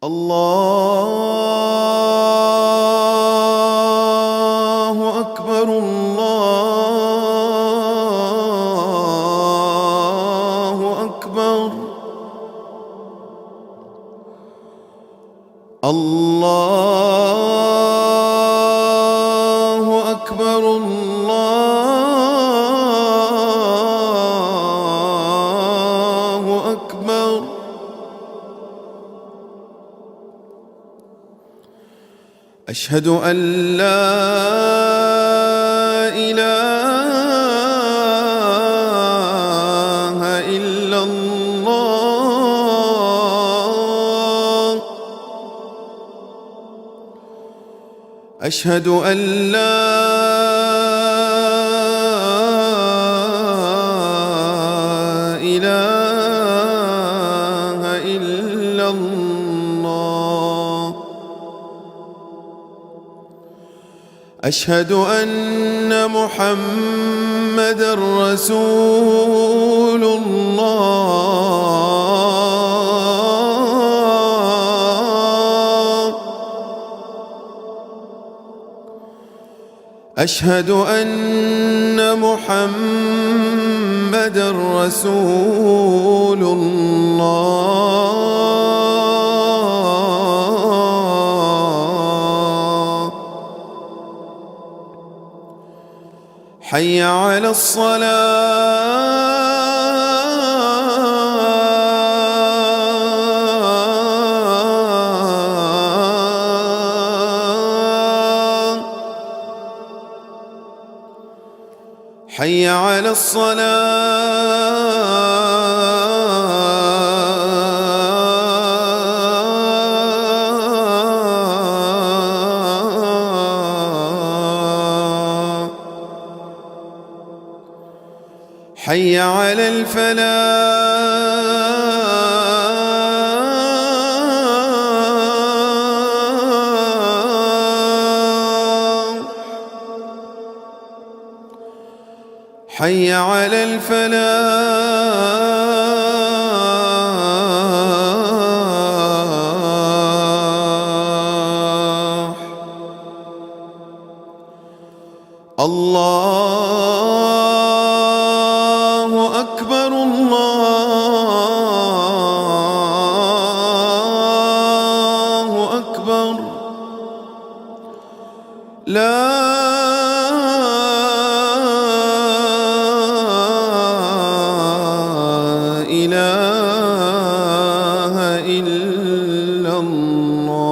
الله أكبر الله أكبر الله أكبر الله أكبر. أشهد أن لا إله إلا الله. أشهد أن لا إله إلا الله. أشهد أن محمدًا رسول الله. أشهد أن محمدًا رسول الله. حي على الصلاة. حي على الصلاة. حي على الفلاح. حي على الفلاح. الله أكبر الله أكبر. لا إله إلا الله.